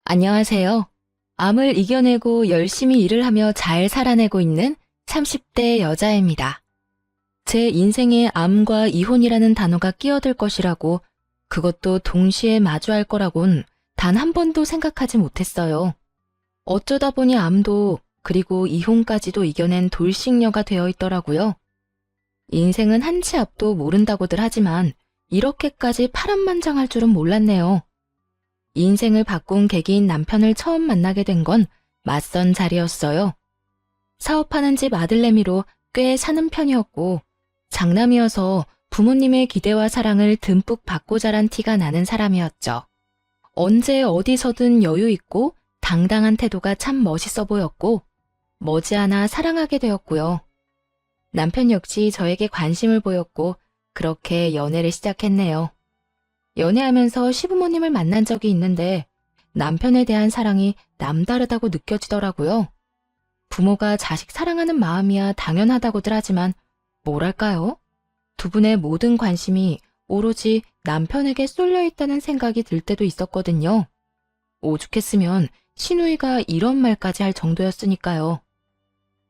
안녕하세요. 암을 이겨내고 열심히 일을 하며 잘 살아내고 있는 30대 여자입니다. 제 인생에 암과 이혼이라는 단어가 끼어들 것이라고, 그것도 동시에 마주할 거라곤 단 한 번도 생각하지 못했어요. 어쩌다 보니 암도 그리고 이혼까지도 이겨낸 돌싱녀가 되어 있더라고요. 인생은 한 치 앞도 모른다고들 하지만 이렇게까지 파란만장할 줄은 몰랐네요. 인생을 바꾼 계기인 남편을 처음 만나게 된 건 맞선 자리였어요. 사업하는 집 아들내미로 꽤 사는 편이었고, 장남이어서 부모님의 기대와 사랑을 듬뿍 받고 자란 티가 나는 사람이었죠. 언제 어디서든 여유 있고 당당한 태도가 참 멋있어 보였고, 머지않아 사랑하게 되었고요. 남편 역시 저에게 관심을 보였고, 그렇게 연애를 시작했네요. 연애하면서 시부모님을 만난 적이 있는데 남편에 대한 사랑이 남다르다고 느껴지더라고요. 부모가 자식 사랑하는 마음이야 당연하다고들 하지만 뭐랄까요? 두 분의 모든 관심이 오로지 남편에게 쏠려 있다는 생각이 들 때도 있었거든요. 오죽했으면 시누이가 이런 말까지 할 정도였으니까요.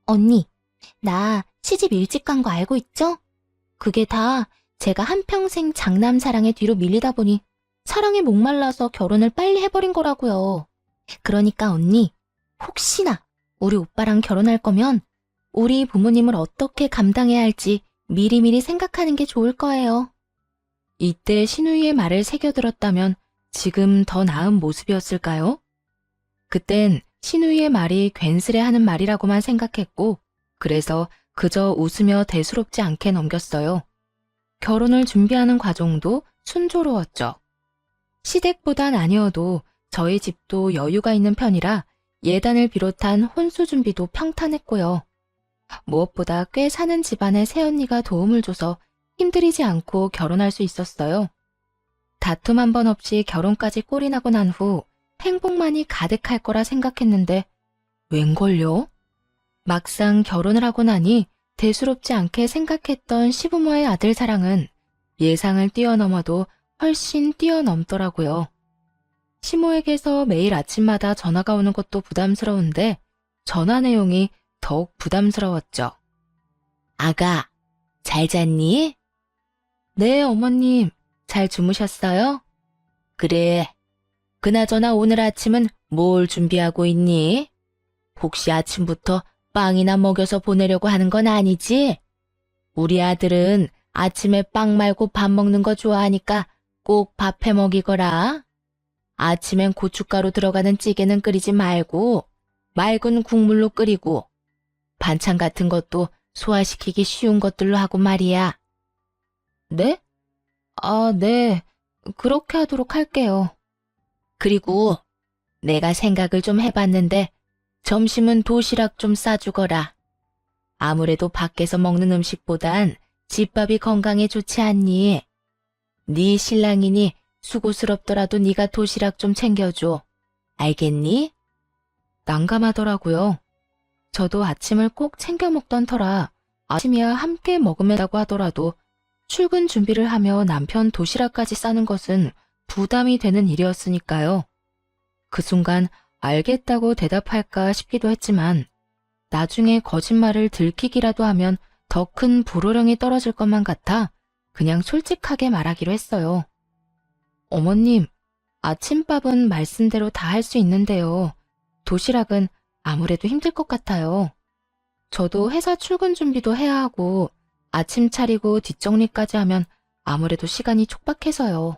언니, 나 시집 일찍 간 거 알고 있죠? 그게 다 제가 한평생 장남 사랑에 뒤로 밀리다 보니 사랑에 목말라서 결혼을 빨리 해버린 거라고요. 그러니까 언니, 혹시나 우리 오빠랑 결혼할 거면 우리 부모님을 어떻게 감당해야 할지 미리미리 생각하는 게 좋을 거예요. 이때 시누이의 말을 새겨들었다면 지금 더 나은 모습이었을까요? 그땐 시누이의 말이 괜스레 하는 말이라고만 생각했고, 그래서 그저 웃으며 대수롭지 않게 넘겼어요. 결혼을 준비하는 과정도 순조로웠죠. 시댁보단 아니어도 저희 집도 여유가 있는 편이라 예단을 비롯한 혼수 준비도 평탄했고요. 무엇보다 꽤 사는 집안의 새언니가 도움을 줘서 힘들이지 않고 결혼할 수 있었어요. 다툼 한 번 없이 결혼까지 꼴이 나고 난 후 행복만이 가득할 거라 생각했는데 웬걸요? 막상 결혼을 하고 나니 대수롭지 않게 생각했던 시부모의 아들 사랑은 예상을 뛰어넘어도 훨씬 뛰어넘더라고요. 시모에게서 매일 아침마다 전화가 오는 것도 부담스러운데 전화 내용이 더욱 부담스러웠죠. 아가, 잘 잤니? 네, 어머님. 잘 주무셨어요? 그래. 그나저나 오늘 아침은 뭘 준비하고 있니? 혹시 아침부터 빵이나 먹여서 보내려고 하는 건 아니지? 우리 아들은 아침에 빵 말고 밥 먹는 거 좋아하니까 꼭 밥 해 먹이거라. 아침엔 고춧가루 들어가는 찌개는 끓이지 말고 맑은 국물로 끓이고 반찬 같은 것도 소화시키기 쉬운 것들로 하고 말이야. 네? 아, 네. 그렇게 하도록 할게요. 그리고 내가 생각을 좀 해봤는데 점심은 도시락 좀 싸주거라. 아무래도 밖에서 먹는 음식보단 집밥이 건강에 좋지 않니? 네 신랑이니 수고스럽더라도 네가 도시락 좀 챙겨줘. 알겠니? 난감하더라고요. 저도 아침을 꼭 챙겨 먹던 터라 아침이야 함께 먹으면다고 하더라도 출근 준비를 하며 남편 도시락까지 싸는 것은 부담이 되는 일이었으니까요. 그 순간 알겠다고 대답할까 싶기도 했지만 나중에 거짓말을 들키기라도 하면 더 큰 불호령이 떨어질 것만 같아 그냥 솔직하게 말하기로 했어요. 어머님, 아침밥은 말씀대로 다 할 수 있는데요. 도시락은 아무래도 힘들 것 같아요. 저도 회사 출근 준비도 해야 하고 아침 차리고 뒷정리까지 하면 아무래도 시간이 촉박해서요.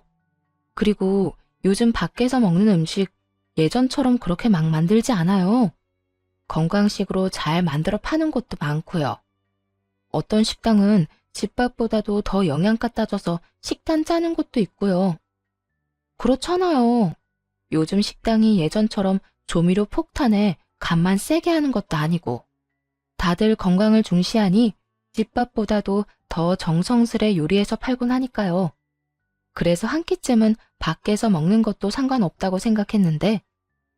그리고 요즘 밖에서 먹는 음식 예전처럼 그렇게 막 만들지 않아요. 건강식으로 잘 만들어 파는 곳도 많고요. 어떤 식당은 집밥보다도 더 영양가 따져서 식단 짜는 곳도 있고요. 그렇잖아요. 요즘 식당이 예전처럼 조미료 폭탄에 간만 세게 하는 것도 아니고 다들 건강을 중시하니 집밥보다도 더 정성스레 요리해서 팔곤 하니까요. 그래서 한 끼쯤은 밖에서 먹는 것도 상관없다고 생각했는데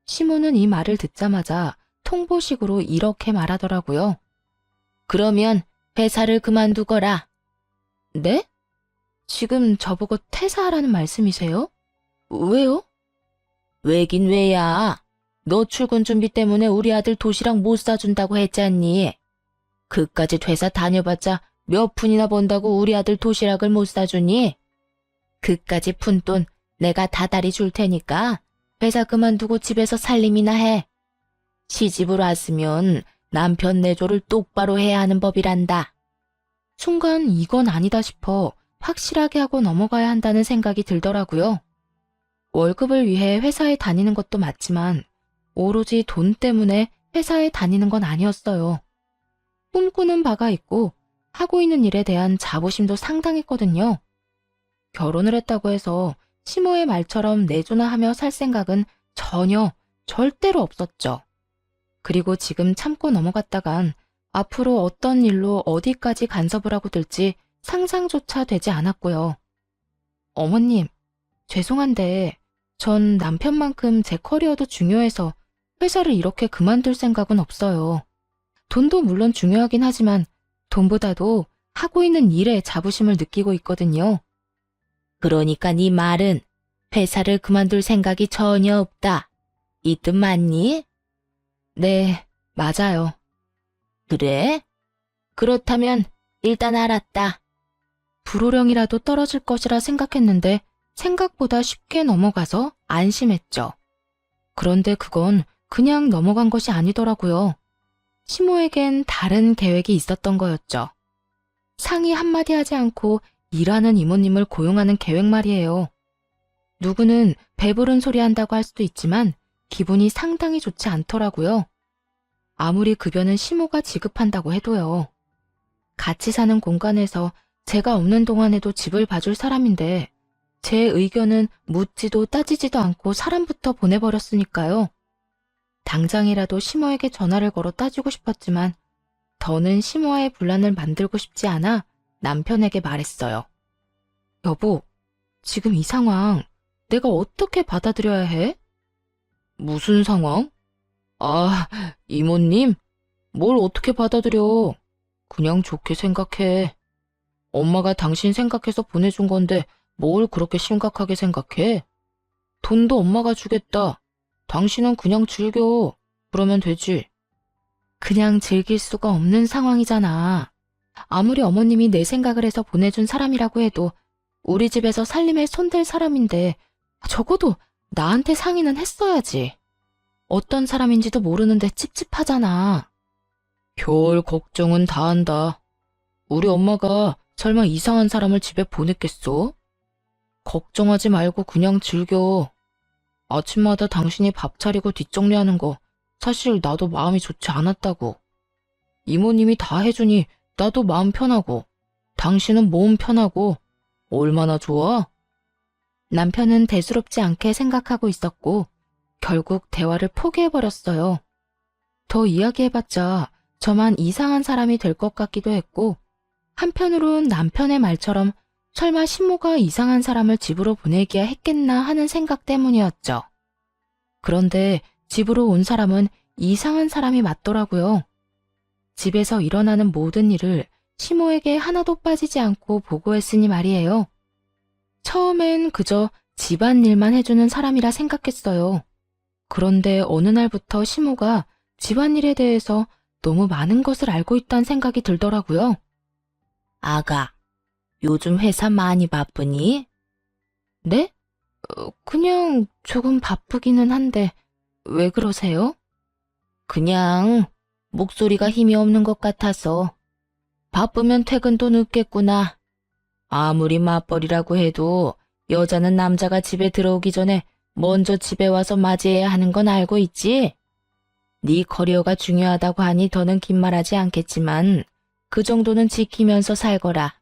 시모는 이 말을 듣자마자 통보식으로 이렇게 말하더라고요. 그러면 회사를 그만두거라. 네? 지금 저보고 퇴사하라는 말씀이세요? 왜요? 왜긴 왜야? 너 출근 준비 때문에 우리 아들 도시락 못 사준다고 했잖니. 그까짓 회사 다녀봤자 몇 푼이나 번다고 우리 아들 도시락을 못 사주니? 그까지 푼돈 내가 다달이 줄 테니까 회사 그만두고 집에서 살림이나 해. 시집을 왔으면 남편 내조를 똑바로 해야 하는 법이란다. 순간 이건 아니다 싶어 확실하게 하고 넘어가야 한다는 생각이 들더라고요. 월급을 위해 회사에 다니는 것도 맞지만 오로지 돈 때문에 회사에 다니는 건 아니었어요. 꿈꾸는 바가 있고 하고 있는 일에 대한 자부심도 상당했거든요. 결혼을 했다고 해서 시모의 말처럼 내조나 하며 살 생각은 전혀 절대로 없었죠. 그리고 지금 참고 넘어갔다간 앞으로 어떤 일로 어디까지 간섭을 하고 들지 상상조차 되지 않았고요. 어머님, 죄송한데 전 남편만큼 제 커리어도 중요해서 회사를 이렇게 그만둘 생각은 없어요. 돈도 물론 중요하긴 하지만 돈보다도 하고 있는 일에 자부심을 느끼고 있거든요. 그러니까 네 말은 회사를 그만둘 생각이 전혀 없다. 이 뜻 맞니? 네, 맞아요. 그래? 그렇다면 일단 알았다. 불호령이라도 떨어질 것이라 생각했는데 생각보다 쉽게 넘어가서 안심했죠. 그런데 그건 그냥 넘어간 것이 아니더라고요. 시모에겐 다른 계획이 있었던 거였죠. 상의 한마디 하지 않고 일하는 이모님을 고용하는 계획 말이에요. 누구는 배부른 소리 한다고 할 수도 있지만 기분이 상당히 좋지 않더라고요. 아무리 급여는 시모가 지급한다고 해도요. 같이 사는 공간에서 제가 없는 동안에도 집을 봐줄 사람인데 제 의견은 묻지도 따지지도 않고 사람부터 보내버렸으니까요. 당장이라도 시모에게 전화를 걸어 따지고 싶었지만 더는 시모와의 분란을 만들고 싶지 않아 남편에게 말했어요. 여보, 지금 이 상황 내가 어떻게 받아들여야 해? 무슨 상황? 아, 이모님? 뭘 어떻게 받아들여? 그냥 좋게 생각해. 엄마가 당신 생각해서 보내준 건데 뭘 그렇게 심각하게 생각해? 돈도 엄마가 주겠다. 당신은 그냥 즐겨. 그러면 되지. 그냥 즐길 수가 없는 상황이잖아. 아무리 어머님이 내 생각을 해서 보내준 사람이라고 해도 우리 집에서 살림에 손댈 사람인데 적어도 나한테 상의는 했어야지. 어떤 사람인지도 모르는데 찝찝하잖아. 별 걱정은 다 한다. 우리 엄마가 설마 이상한 사람을 집에 보냈겠어? 걱정하지 말고 그냥 즐겨. 아침마다 당신이 밥 차리고 뒷정리하는 거 사실 나도 마음이 좋지 않았다고. 이모님이 다 해주니 나도 마음 편하고 당신은 몸 편하고 얼마나 좋아? 남편은 대수롭지 않게 생각하고 있었고 결국 대화를 포기해버렸어요. 더 이야기해봤자 저만 이상한 사람이 될 것 같기도 했고 한편으론 남편의 말처럼 설마 신모가 이상한 사람을 집으로 보내기야 했겠나 하는 생각 때문이었죠. 그런데 집으로 온 사람은 이상한 사람이 맞더라고요. 집에서 일어나는 모든 일을 시모에게 하나도 빠지지 않고 보고했으니 말이에요. 처음엔 그저 집안일만 해주는 사람이라 생각했어요. 그런데 어느 날부터 시모가 집안일에 대해서 너무 많은 것을 알고 있다는 생각이 들더라고요. 아가, 요즘 회사 많이 바쁘니? 네? 그냥 조금 바쁘기는 한데 왜 그러세요? 그냥 목소리가 힘이 없는 것 같아서. 바쁘면 퇴근도 늦겠구나. 아무리 맞벌이라고 해도 여자는 남자가 집에 들어오기 전에 먼저 집에 와서 맞이해야 하는 건 알고 있지? 네 커리어가 중요하다고 하니 더는 긴 말하지 않겠지만 그 정도는 지키면서 살거라.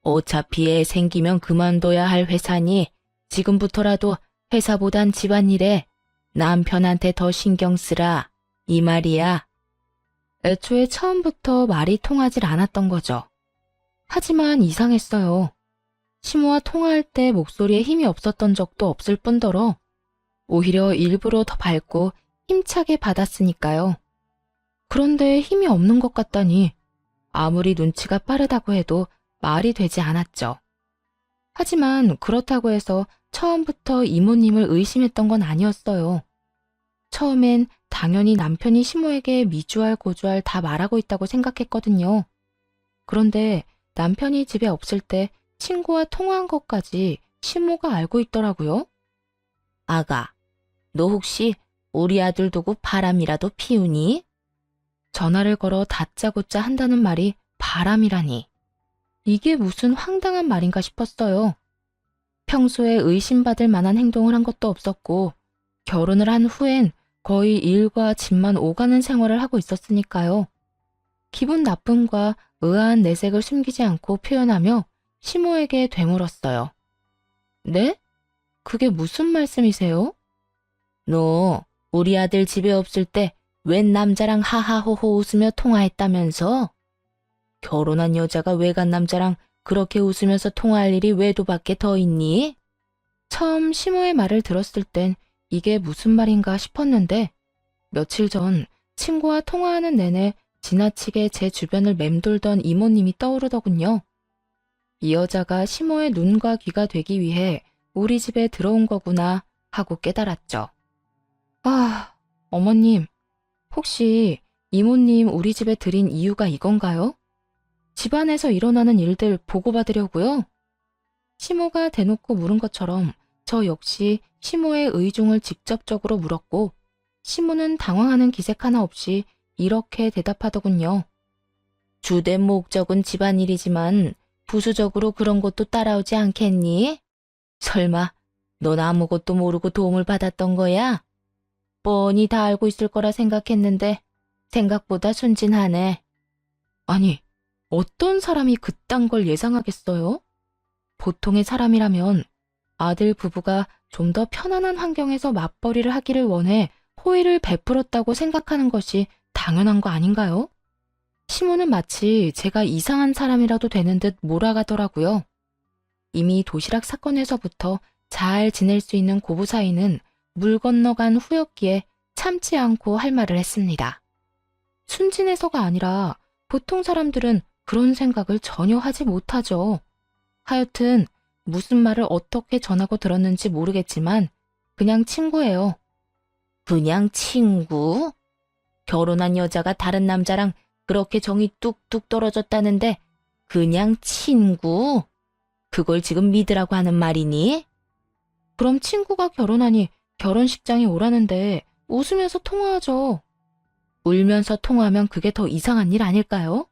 어차피 애 생기면 그만둬야 할 회사니 지금부터라도 회사보단 집안일에 남편한테 더 신경 쓰라. 이 말이야. 애초에 처음부터 말이 통하질 않았던 거죠. 하지만 이상했어요. 시모와 통화할 때 목소리에 힘이 없었던 적도 없을 뿐더러 오히려 일부러 더 밝고 힘차게 받았으니까요. 그런데 힘이 없는 것 같다니 아무리 눈치가 빠르다고 해도 말이 되지 않았죠. 하지만 그렇다고 해서 처음부터 이모님을 의심했던 건 아니었어요. 처음엔 당연히 남편이 시모에게 미주알 고주알 다 말하고 있다고 생각했거든요. 그런데 남편이 집에 없을 때 친구와 통화한 것까지 시모가 알고 있더라고요. 아가, 너 혹시 우리 아들 두고 바람이라도 피우니? 전화를 걸어 다짜고짜 한다는 말이 바람이라니. 이게 무슨 황당한 말인가 싶었어요. 평소에 의심받을 만한 행동을 한 것도 없었고, 결혼을 한 후엔 거의 일과 집만 오가는 생활을 하고 있었으니까요. 기분 나쁨과 의아한 내색을 숨기지 않고 표현하며 시모에게 되물었어요. 네? 그게 무슨 말씀이세요? 너 우리 아들 집에 없을 때 웬 남자랑 하하호호 웃으며 통화했다면서? 결혼한 여자가 외간 남자랑 그렇게 웃으면서 통화할 일이 외도밖에 더 있니? 처음 시모의 말을 들었을 땐 이게 무슨 말인가 싶었는데 며칠 전 친구와 통화하는 내내 지나치게 제 주변을 맴돌던 이모님이 떠오르더군요. 이 여자가 시모의 눈과 귀가 되기 위해 우리 집에 들어온 거구나 하고 깨달았죠. 아, 어머님, 혹시 이모님 우리 집에 들인 이유가 이건가요? 집안에서 일어나는 일들 보고받으려고요? 시모가 대놓고 물은 것처럼 저 역시 시모의 의중을 직접적으로 물었고 시모는 당황하는 기색 하나 없이 이렇게 대답하더군요. 주된 목적은 집안일이지만 부수적으로 그런 것도 따라오지 않겠니? 설마 넌 아무것도 모르고 도움을 받았던 거야? 뻔히 다 알고 있을 거라 생각했는데 생각보다 순진하네. 아니, 어떤 사람이 그딴 걸 예상하겠어요? 보통의 사람이라면 아들 부부가 좀 더 편안한 환경에서 맞벌이를 하기를 원해 호의를 베풀었다고 생각하는 것이 당연한 거 아닌가요? 시모는 마치 제가 이상한 사람이라도 되는 듯 몰아가더라고요. 이미 도시락 사건에서부터 잘 지낼 수 있는 고부 사이는 물 건너간 후였기에 참지 않고 할 말을 했습니다. 순진해서가 아니라 보통 사람들은 그런 생각을 전혀 하지 못하죠. 하여튼 무슨 말을 어떻게 전하고 들었는지 모르겠지만 그냥 친구예요. 그냥 친구? 결혼한 여자가 다른 남자랑 그렇게 정이 뚝뚝 떨어졌다는데 그냥 친구? 그걸 지금 믿으라고 하는 말이니? 그럼 친구가 결혼하니 결혼식장에 오라는데 웃으면서 통화하죠. 울면서 통화하면 그게 더 이상한 일 아닐까요?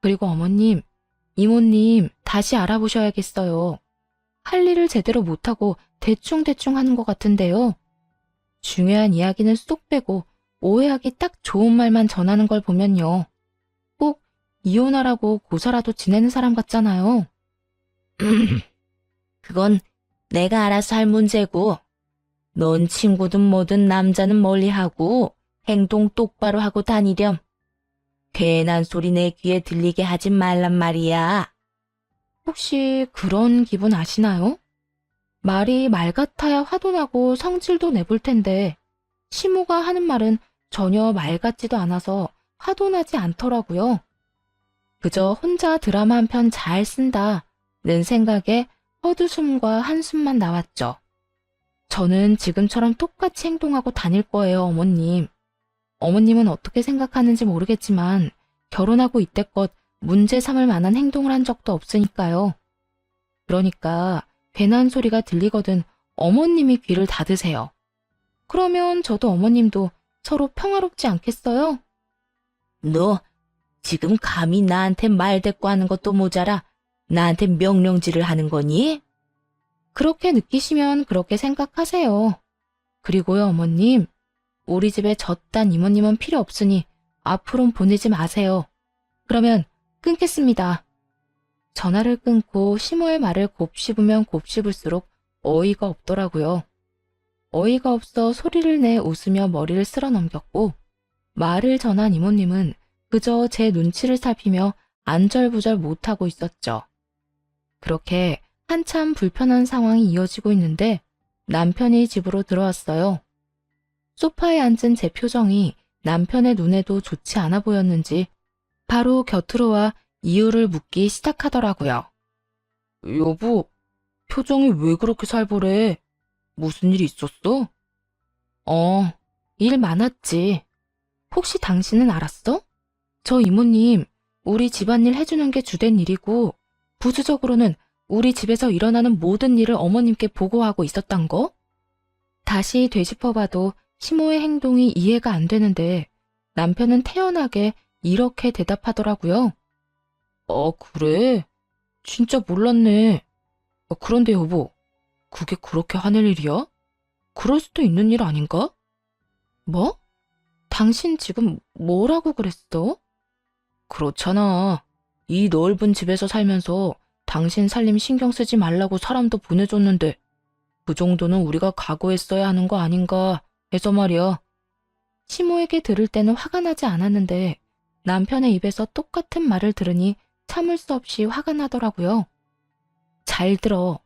그리고 어머님, 이모님 다시 알아보셔야겠어요. 할 일을 제대로 못하고 대충대충 하는 것 같은데요. 중요한 이야기는 쏙 빼고 오해하기 딱 좋은 말만 전하는 걸 보면요. 꼭 이혼하라고 고사라도 지내는 사람 같잖아요. 그건 내가 알아서 할 문제고 넌 친구든 뭐든 남자는 멀리하고 행동 똑바로 하고 다니렴. 괜한 소리 내 귀에 들리게 하지 말란 말이야. 혹시 그런 기분 아시나요? 말이 말 같아야 화도 나고 성질도 내볼 텐데 시모가 하는 말은 전혀 말 같지도 않아서 화도 나지 않더라고요. 그저 혼자 드라마 한 편 잘 쓴다는 생각에 헛웃음과 한숨만 나왔죠. 저는 지금처럼 똑같이 행동하고 다닐 거예요, 어머님. 어머님은 어떻게 생각하는지 모르겠지만 결혼하고 이때껏 문제 삼을 만한 행동을 한 적도 없으니까요. 그러니까 괜한 소리가 들리거든 어머님이 귀를 닫으세요. 그러면 저도 어머님도 서로 평화롭지 않겠어요? 너 지금 감히 나한테 말대꾸하는 것도 모자라 나한테 명령질을 하는 거니? 그렇게 느끼시면 그렇게 생각하세요. 그리고요, 어머님. 우리 집에 저딴 이모님은 필요 없으니 앞으로는 보내지 마세요. 그러면 끊겠습니다. 전화를 끊고 시모의 말을 곱씹으면 곱씹을수록 어이가 없더라고요. 어이가 없어 소리를 내 웃으며 머리를 쓸어 넘겼고 말을 전한 이모님은 그저 제 눈치를 살피며 안절부절 못하고 있었죠. 그렇게 한참 불편한 상황이 이어지고 있는데 남편이 집으로 들어왔어요. 소파에 앉은 제 표정이 남편의 눈에도 좋지 않아 보였는지 바로 곁으로 와 이유를 묻기 시작하더라고요. 여보, 표정이 왜 그렇게 살벌해? 무슨 일 있었어? 일 많았지. 혹시 당신은 알았어? 저 이모님, 우리 집안일 해주는 게 주된 일이고, 부수적으로는 우리 집에서 일어나는 모든 일을 어머님께 보고하고 있었단 거? 다시 되짚어봐도 시모의 행동이 이해가 안 되는데, 남편은 태연하게 이렇게 대답하더라고요. 그래? 진짜 몰랐네. 그런데 여보, 그게 그렇게 화낼 일이야? 그럴 수도 있는 일 아닌가? 뭐? 당신 지금 뭐라고 그랬어? 그렇잖아. 이 넓은 집에서 살면서 당신 살림 신경 쓰지 말라고 사람도 보내줬는데 그 정도는 우리가 각오했어야 하는 거 아닌가 해서 말이야. 시모에게 들을 때는 화가 나지 않았는데 남편의 입에서 똑같은 말을 들으니 참을 수 없이 화가 나더라고요. 잘 들어.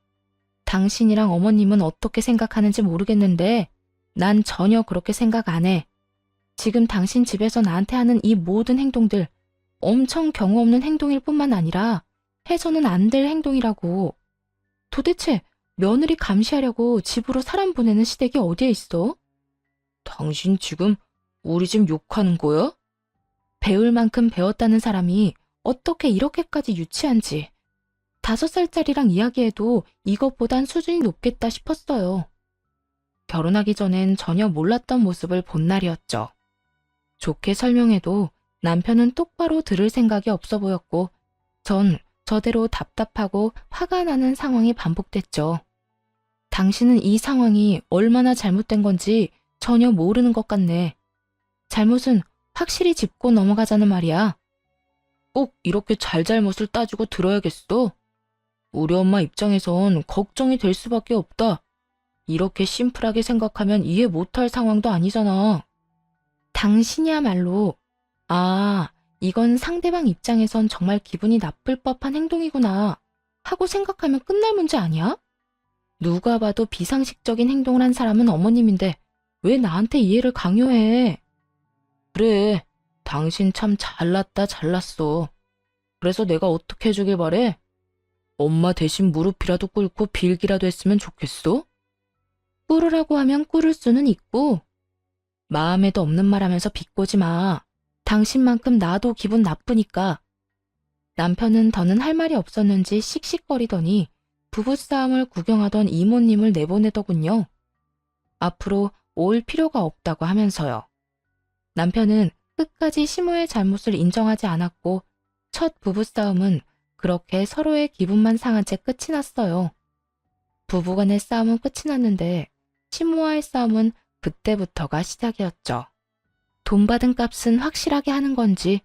당신이랑 어머님은 어떻게 생각하는지 모르겠는데 난 전혀 그렇게 생각 안 해. 지금 당신 집에서 나한테 하는 이 모든 행동들 엄청 경우 없는 행동일 뿐만 아니라 해서는 안 될 행동이라고. 도대체 며느리 감시하려고 집으로 사람 보내는 시댁이 어디에 있어? 당신 지금 우리 집 욕하는 거야? 배울 만큼 배웠다는 사람이 어떻게 이렇게까지 유치한지. 5살짜리랑 이야기해도 이것보단 수준이 높겠다 싶었어요. 결혼하기 전엔 전혀 몰랐던 모습을 본 날이었죠. 좋게 설명해도 남편은 똑바로 들을 생각이 없어 보였고 전 저대로 답답하고 화가 나는 상황이 반복됐죠. 당신은 이 상황이 얼마나 잘못된 건지 전혀 모르는 것 같네. 잘못은 확실히 짚고 넘어가자는 말이야. 꼭 이렇게 잘잘못을 따지고 들어야겠어? 우리 엄마 입장에선 걱정이 될 수밖에 없다. 이렇게 심플하게 생각하면 이해 못할 상황도 아니잖아. 당신이야말로 이건 상대방 입장에선 정말 기분이 나쁠 법한 행동이구나 하고 생각하면 끝날 문제 아니야? 누가 봐도 비상식적인 행동을 한 사람은 어머님인데 왜 나한테 이해를 강요해? 그래, 당신 참 잘났어. 그래서 내가 어떻게 해주길 바래? 엄마 대신 무릎이라도 꿇고 빌기라도 했으면 좋겠어? 꿇으라고 하면 꿇을 수는 있고 마음에도 없는 말 하면서 비꼬지 마. 당신만큼 나도 기분 나쁘니까. 남편은 더는 할 말이 없었는지 씩씩거리더니 부부싸움을 구경하던 이모님을 내보내더군요. 앞으로 올 필요가 없다고 하면서요. 남편은 끝까지 시모의 잘못을 인정하지 않았고 첫 부부싸움은 그렇게 서로의 기분만 상한 채 끝이 났어요. 부부간의 싸움은 끝이 났는데 시모와의 싸움은 그때부터가 시작이었죠. 돈 받은 값은 확실하게 하는 건지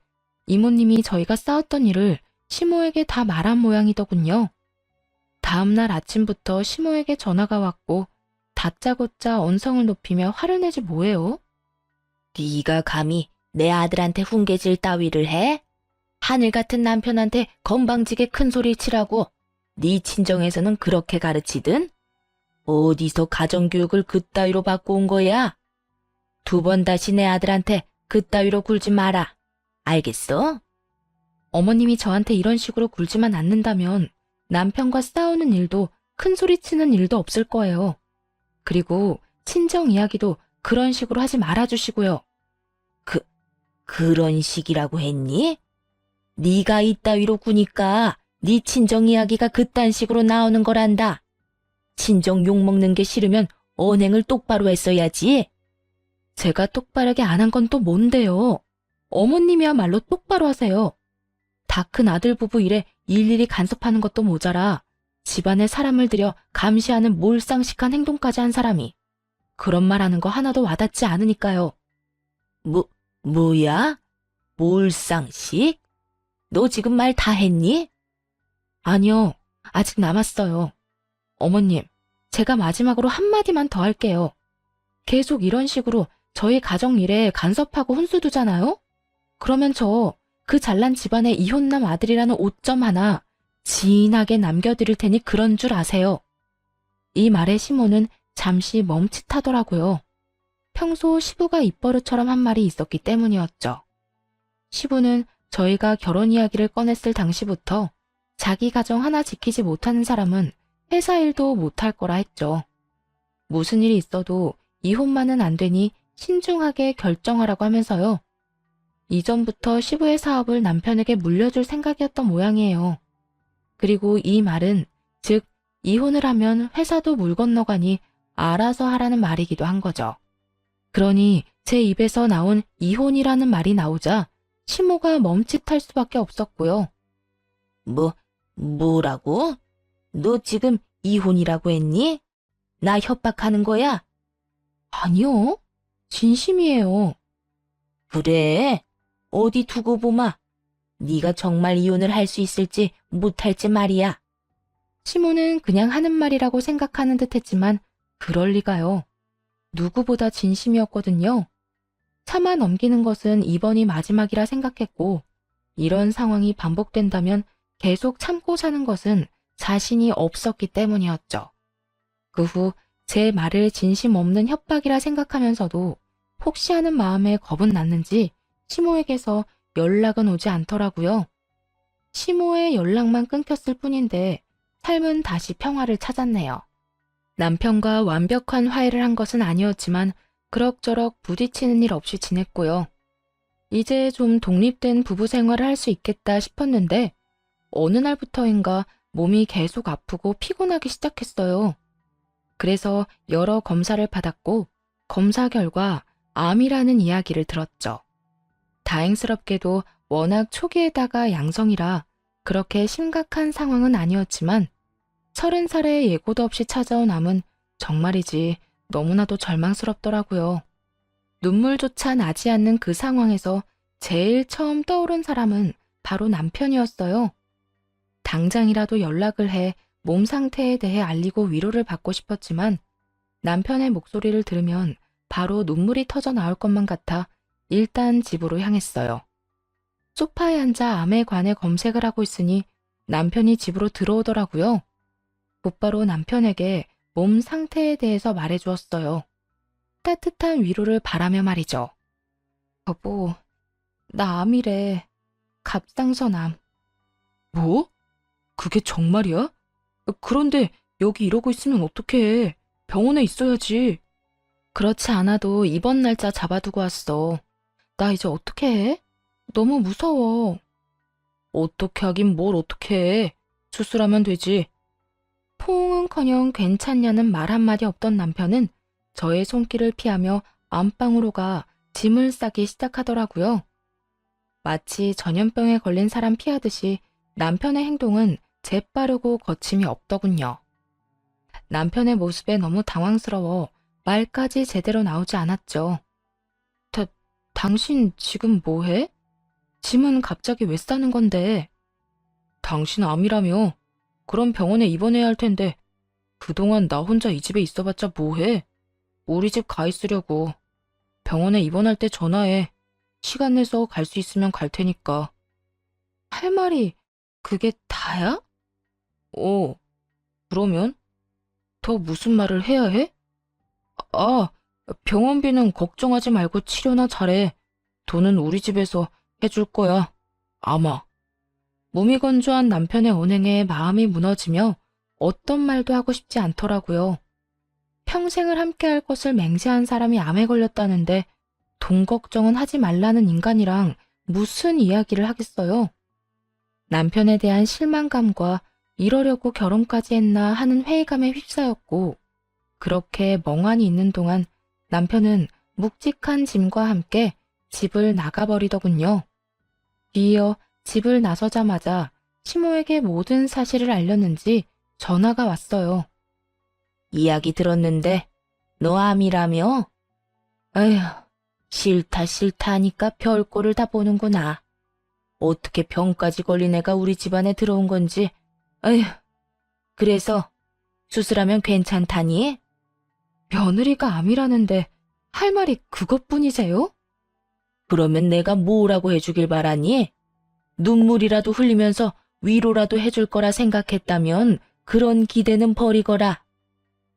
이모님이 저희가 싸웠던 일을 시모에게 다 말한 모양이더군요. 다음날 아침부터 시모에게 전화가 왔고 다짜고짜 언성을 높이며 화를 내지 뭐해요? 네가 감히 내 아들한테 훈계질 따위를 해? 하늘 같은 남편한테 건방지게 큰 소리 치라고 네 친정에서는 그렇게 가르치든? 어디서 가정교육을 그따위로 받고 온 거야? 2번 다시 내 아들한테 그따위로 굴지 마라. 알겠어? 어머님이 저한테 이런 식으로 굴지만 않는다면 남편과 싸우는 일도 큰 소리 치는 일도 없을 거예요. 그리고 친정 이야기도 그런 식으로 하지 말아주시고요. 그런 식이라고 했니? 네가 이따위로 구니까 네 친정 이야기가 그딴 식으로 나오는 거란다. 친정 욕먹는 게 싫으면 언행을 똑바로 했어야지. 제가 똑바르게 안 한 건 또 뭔데요? 어머님이야말로 똑바로 하세요. 다 큰 아들 부부 일에 일일이 간섭하는 것도 모자라 집안에 사람을 들여 감시하는 몰상식한 행동까지 한 사람이 그런 말 하는 거 하나도 와닿지 않으니까요. 뭐야? 몰상식? 너 지금 말 다 했니? 아니요, 아직 남았어요. 어머님, 제가 마지막으로 한마디만 더 할게요. 계속 이런 식으로 저희 가정 일에 간섭하고 혼수 두잖아요? 그러면 저 그 잘난 집안의 이혼남 아들이라는 오점 하나 진하게 남겨드릴 테니 그런 줄 아세요. 이 말에 시모는 잠시 멈칫하더라고요. 평소 시부가 입버릇처럼 한 말이 있었기 때문이었죠. 시부는 저희가 결혼 이야기를 꺼냈을 당시부터 자기 가정 하나 지키지 못하는 사람은 회사 일도 못할 거라 했죠. 무슨 일이 있어도 이혼만은 안 되니 신중하게 결정하라고 하면서요. 이전부터 시부의 사업을 남편에게 물려줄 생각이었던 모양이에요. 그리고 이 말은, 즉 이혼을 하면 회사도 물 건너가니 알아서 하라는 말이기도 한 거죠. 그러니 제 입에서 나온 이혼이라는 말이 나오자 시모가 멈칫할 수밖에 없었고요. 뭐라고? 너 지금 이혼이라고 했니? 나 협박하는 거야? 아니요. 진심이에요. 그래? 어디 두고 보마. 네가 정말 이혼을 할 수 있을지 못할지 말이야. 시모는 그냥 하는 말이라고 생각하는 듯 했지만 그럴 리가요. 누구보다 진심이었거든요. 참아 넘기는 것은 이번이 마지막이라 생각했고, 이런 상황이 반복된다면 계속 참고 사는 것은 자신이 없었기 때문이었죠. 그 후 제 말을 진심 없는 협박이라 생각하면서도 혹시 하는 마음에 겁은 났는지 시모에게서 연락은 오지 않더라고요. 시모의 연락만 끊겼을 뿐인데 삶은 다시 평화를 찾았네요. 남편과 완벽한 화해를 한 것은 아니었지만 그럭저럭 부딪히는 일 없이 지냈고요. 이제 좀 독립된 부부 생활을 할 수 있겠다 싶었는데 어느 날부터인가 몸이 계속 아프고 피곤하기 시작했어요. 그래서 여러 검사를 받았고 검사 결과 암이라는 이야기를 들었죠. 다행스럽게도 워낙 초기에다가 양성이라 그렇게 심각한 상황은 아니었지만 30살에 예고도 없이 찾아온 암은 정말이지 너무나도 절망스럽더라고요. 눈물조차 나지 않는 그 상황에서 제일 처음 떠오른 사람은 바로 남편이었어요. 당장이라도 연락을 해 몸 상태에 대해 알리고 위로를 받고 싶었지만 남편의 목소리를 들으면 바로 눈물이 터져 나올 것만 같아 일단 집으로 향했어요. 소파에 앉아 암에 관해 검색을 하고 있으니 남편이 집으로 들어오더라고요. 곧바로 남편에게 몸 상태에 대해서 말해주었어요. 따뜻한 위로를 바라며 말이죠. 여보, 나 암이래. 갑상선암. 뭐? 그게 정말이야? 그런데 여기 이러고 있으면 어떡해. 병원에 있어야지. 그렇지 않아도 입원 날짜 잡아두고 왔어. 나 이제 어떻게 해? 너무 무서워. 어떻게 하긴 뭘 어떻게 해. 수술하면 되지. 포옹은커녕 괜찮냐는 말 한마디 없던 남편은 저의 손길을 피하며 안방으로 가 짐을 싸기 시작하더라고요. 마치 전염병에 걸린 사람 피하듯이 남편의 행동은 재빠르고 거침이 없더군요. 남편의 모습에 너무 당황스러워 말까지 제대로 나오지 않았죠. 당신 지금 뭐해? 짐은 갑자기 왜 싸는 건데? 당신 암이라며? 그럼 병원에 입원해야 할 텐데 그동안 나 혼자 이 집에 있어봤자 뭐해? 우리 집 가 있으려고. 병원에 입원할 때 전화해. 시간 내서 갈 수 있으면 갈 테니까. 할 말이 그게 다야? 그러면? 더 무슨 말을 해야 해? 아, 병원비는 걱정하지 말고 치료나 잘해. 돈은 우리 집에서 해줄 거야. 아마. 몸이 건조한 남편의 언행에 마음이 무너지며 어떤 말도 하고 싶지 않더라고요. 평생을 함께할 것을 맹세한 사람이 암에 걸렸다는데 돈 걱정은 하지 말라는 인간이랑 무슨 이야기를 하겠어요? 남편에 대한 실망감과 이러려고 결혼까지 했나 하는 회의감에 휩싸였고 그렇게 멍하니 있는 동안 남편은 묵직한 짐과 함께 집을 나가버리더군요. 뒤이어 집을 나서자마자 시모에게 모든 사실을 알렸는지 전화가 왔어요. 이야기 들었는데 너 암이라며? 에휴, 싫다 싫다 하니까 별꼴을 다 보는구나. 어떻게 병까지 걸린 애가 우리 집안에 들어온 건지. 에휴, 그래서 수술하면 괜찮다니? 며느리가 암이라는데 할 말이 그것뿐이세요? 그러면 내가 뭐라고 해주길 바라니? 눈물이라도 흘리면서 위로라도 해줄 거라 생각했다면 그런 기대는 버리거라.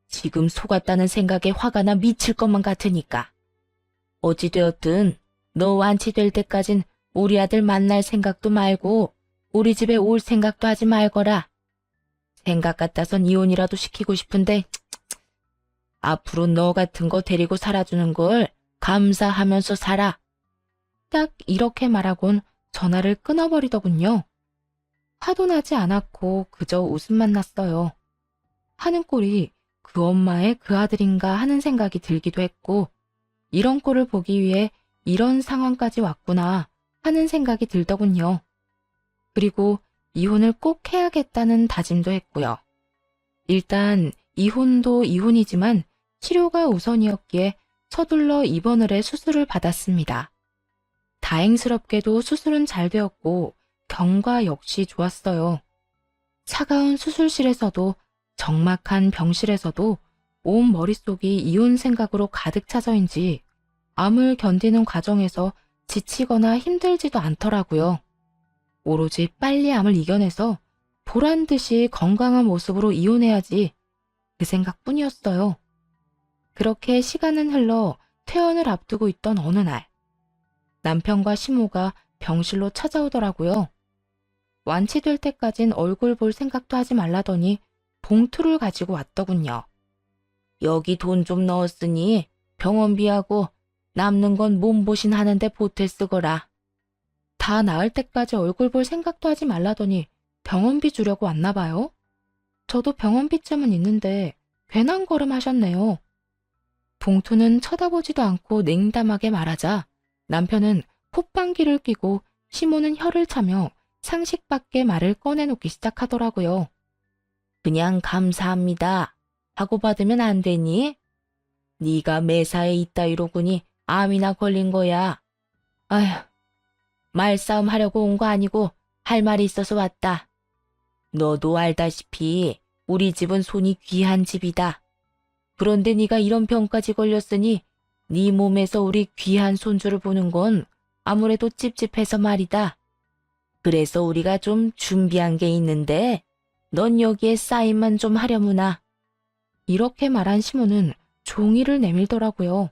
지금 속았다는 생각에 화가 나 미칠 것만 같으니까. 어찌되었든 너 완치될 때까진 우리 아들 만날 생각도 말고 우리 집에 올 생각도 하지 말거라. 생각 같아선 이혼이라도 시키고 싶은데 앞으로 너 같은 거 데리고 살아주는 걸 감사하면서 살아. 딱 이렇게 말하곤 전화를 끊어버리더군요. 화도 나지 않았고 그저 웃음만 났어요. 하는 꼴이 그 엄마의 그 아들인가 하는 생각이 들기도 했고 이런 꼴을 보기 위해 이런 상황까지 왔구나 하는 생각이 들더군요. 그리고 이혼을 꼭 해야겠다는 다짐도 했고요. 일단 이혼도 이혼이지만 치료가 우선이었기에 서둘러 입원을 해 수술을 받았습니다. 다행스럽게도 수술은 잘 되었고 경과 역시 좋았어요. 차가운 수술실에서도 적막한 병실에서도 온 머릿속이 이혼 생각으로 가득 차서인지 암을 견디는 과정에서 지치거나 힘들지도 않더라고요. 오로지 빨리 암을 이겨내서 보란 듯이 건강한 모습으로 이혼해야지 그 생각뿐이었어요. 그렇게 시간은 흘러 퇴원을 앞두고 있던 어느 날 남편과 시모가 병실로 찾아오더라고요. 완치될 때까진 얼굴 볼 생각도 하지 말라더니 봉투를 가지고 왔더군요. 여기 돈 좀 넣었으니 병원비하고 남는 건 몸보신 하는데 보태 쓰거라. 다 나을 때까지 얼굴 볼 생각도 하지 말라더니 병원비 주려고 왔나 봐요. 저도 병원비쯤은 있는데 괜한 걸음 하셨네요. 봉투는 쳐다보지도 않고 냉담하게 말하자 남편은 콧방귀를 뀌고 시모는 혀를 차며 상식밖에 말을 꺼내놓기 시작하더라고요. 그냥 감사합니다 하고 받으면 안 되니? 네가 매사에 이따위로구니 암이나 걸린 거야. 아휴, 말싸움 하려고 온 거 아니고 할 말이 있어서 왔다. 너도 알다시피 우리 집은 손이 귀한 집이다. 그런데 네가 이런 병까지 걸렸으니 네 몸에서 우리 귀한 손주를 보는 건 아무래도 찝찝해서 말이다. 그래서 우리가 좀 준비한 게 있는데 넌 여기에 사인만 좀 하려무나. 이렇게 말한 시모는 종이를 내밀더라고요.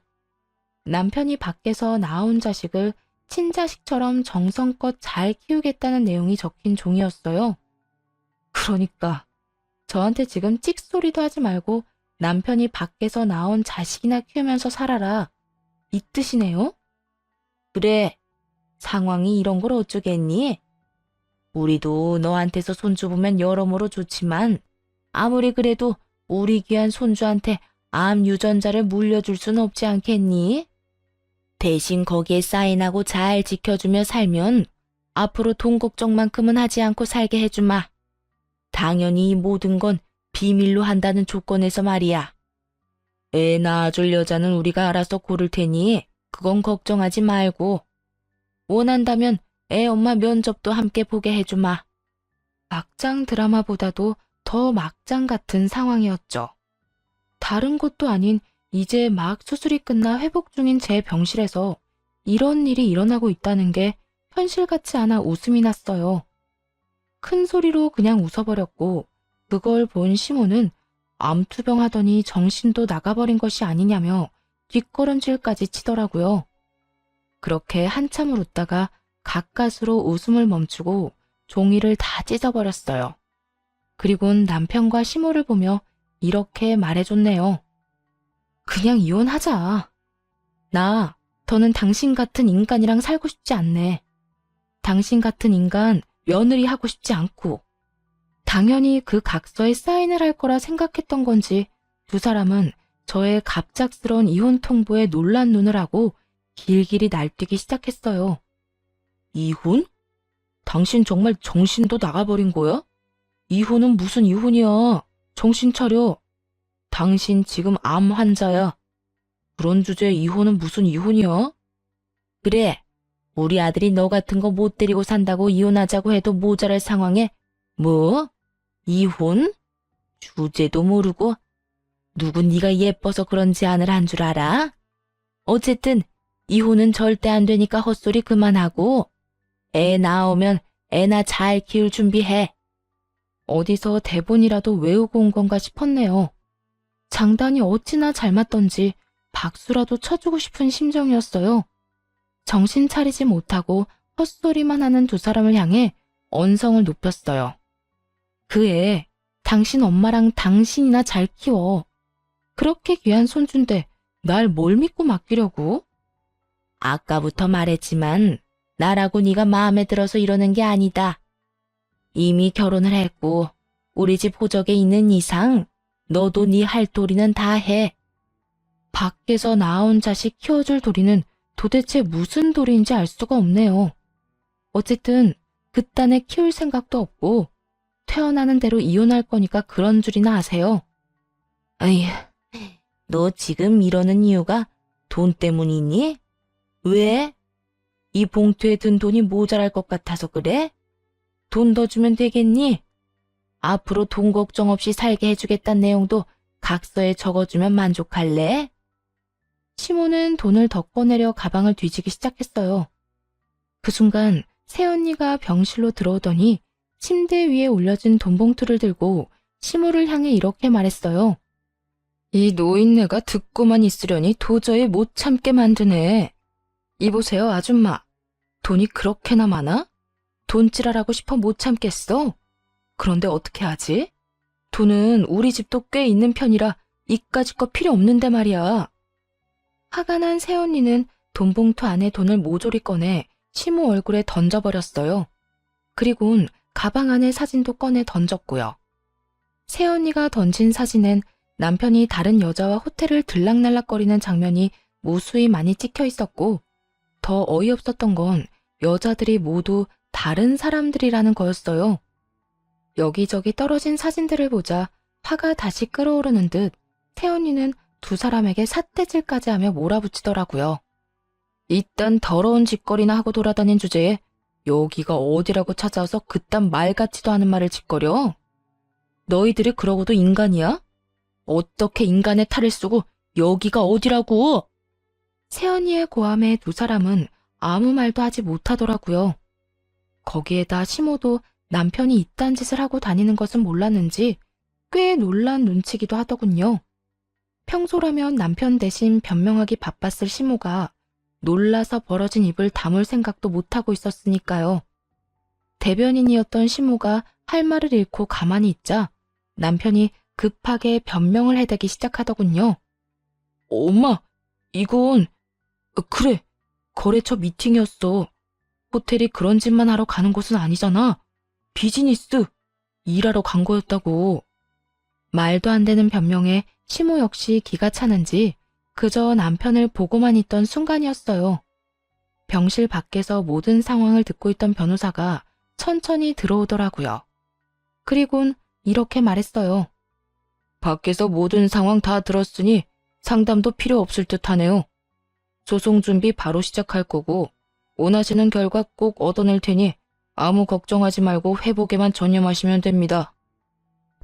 남편이 밖에서 낳아온 자식을 친자식처럼 정성껏 잘 키우겠다는 내용이 적힌 종이었어요. 그러니까 저한테 지금 찍소리도 하지 말고 남편이 밖에서 낳아온 자식이나 키우면서 살아라. 이 뜻이네요? 그래, 상황이 이런 걸 어쩌겠니? 우리도 너한테서 손주 보면 여러모로 좋지만 아무리 그래도 우리 귀한 손주한테 암 유전자를 물려줄 순 없지 않겠니? 대신 거기에 사인하고 잘 지켜주며 살면 앞으로 돈 걱정만큼은 하지 않고 살게 해주마. 당연히 이 모든 건 비밀로 한다는 조건에서 말이야. 애 낳아줄 여자는 우리가 알아서 고를 테니 그건 걱정하지 말고 원한다면 애 엄마 면접도 함께 보게 해주마. 막장 드라마보다도 더 막장 같은 상황이었죠. 다른 곳도 아닌 이제 막 수술이 끝나 회복 중인 제 병실에서 이런 일이 일어나고 있다는 게 현실 같지 않아 웃음이 났어요. 큰 소리로 그냥 웃어버렸고 그걸 본 시모는 암투병 하더니 정신도 나가버린 것이 아니냐며 뒷걸음질까지 치더라고요. 그렇게 한참을 웃다가 가까스로 웃음을 멈추고 종이를 다 찢어버렸어요. 그리곤 남편과 시모를 보며 이렇게 말해줬네요. 그냥 이혼하자. 나 더는 당신 같은 인간이랑 살고 싶지 않네. 당신 같은 인간 며느리 하고 싶지 않고. 당연히 그 각서에 사인을 할 거라 생각했던 건지 두 사람은 저의 갑작스러운 이혼 통보에 놀란 눈을 하고 길길이 날뛰기 시작했어요. 이혼? 당신 정말 정신도 나가버린 거야? 이혼은 무슨 이혼이야. 정신 차려. 당신 지금 암 환자야. 그런 주제에 이혼은 무슨 이혼이야? 그래, 우리 아들이 너 같은 거 못 데리고 산다고 이혼하자고 해도 모자랄 상황에 뭐? 이혼? 주제도 모르고 누군 네가 예뻐서 그런지 아늘 한 줄 알아? 어쨌든 이혼은 절대 안 되니까 헛소리 그만하고 애 낳으면 애나 잘 키울 준비해. 어디서 대본이라도 외우고 온 건가 싶었네요. 장단이 어찌나 잘 맞던지 박수라도 쳐주고 싶은 심정이었어요. 정신 차리지 못하고 헛소리만 하는 두 사람을 향해 언성을 높였어요. 그 애 당신 엄마랑 당신이나 잘 키워. 그렇게 귀한 손주인데 날 뭘 믿고 맡기려고? 아까부터 말했지만 나라고 네가 마음에 들어서 이러는 게 아니다. 이미 결혼을 했고 우리 집 호적에 있는 이상 너도 네 할 도리는 다 해. 밖에서 낳아온 자식 키워줄 도리는 도대체 무슨 도리인지 알 수가 없네요. 어쨌든 그딴에 키울 생각도 없고 태어나는 대로 이혼할 거니까 그런 줄이나 아세요. 아휴, 너 지금 이러는 이유가 돈 때문이니? 왜? 이 봉투에 든 돈이 모자랄 것 같아서 그래? 돈 더 주면 되겠니? 앞으로 돈 걱정 없이 살게 해주겠다는 내용도 각서에 적어주면 만족할래? 시모는 돈을 더 꺼내려 가방을 뒤지기 시작했어요. 그 순간 새언니가 병실로 들어오더니 침대 위에 올려진 돈 봉투를 들고 시모를 향해 이렇게 말했어요. 이 노인네가 듣고만 있으려니 도저히 못 참게 만드네. 이보세요, 아줌마. 돈이 그렇게나 많아? 돈질하라고 싶어 못 참겠어. 그런데 어떻게 하지? 돈은 우리 집도 꽤 있는 편이라 이까짓 거 필요 없는데 말이야. 화가 난 새언니는 돈 봉투 안에 돈을 모조리 꺼내 시모 얼굴에 던져버렸어요. 그리곤 가방 안에 사진도 꺼내 던졌고요. 새언니가 던진 사진엔 남편이 다른 여자와 호텔을 들락날락거리는 장면이 무수히 많이 찍혀 있었고, 더 어이없었던 건 여자들이 모두 다른 사람들이라는 거였어요. 여기저기 떨어진 사진들을 보자 화가 다시 끓어오르는 듯 새언니는 두 사람에게 삿대질까지 하며 몰아붙이더라고요. 이딴 더러운 짓거리나 하고 돌아다닌 주제에 여기가 어디라고 찾아와서 그딴 말 같지도 않은 말을 짓거려? 너희들이 그러고도 인간이야? 어떻게 인간의 탈을 쓰고 여기가 어디라고? 새언니의 고함에 두 사람은 아무 말도 하지 못하더라고요. 거기에다 시모도 남편이 이딴 짓을 하고 다니는 것은 몰랐는지 꽤 놀란 눈치기도 하더군요. 평소라면 남편 대신 변명하기 바빴을 시모가 놀라서 벌어진 입을 다물 생각도 못하고 있었으니까요. 대변인이었던 시모가 할 말을 잃고 가만히 있자 남편이 급하게 변명을 해대기 시작하더군요. 엄마, 이건 그래, 거래처 미팅이었어. 호텔이 그런 짓만 하러 가는 곳은 아니잖아. 비즈니스, 일하러 간 거였다고. 말도 안 되는 변명에 시모 역시 기가 차는지 그저 남편을 보고만 있던 순간이었어요. 병실 밖에서 모든 상황을 듣고 있던 변호사가 천천히 들어오더라고요. 그리곤 이렇게 말했어요. 밖에서 모든 상황 다 들었으니 상담도 필요 없을 듯하네요. 소송 준비 바로 시작할 거고 원하시는 결과 꼭 얻어낼 테니 아무 걱정하지 말고 회복에만 전념하시면 됩니다.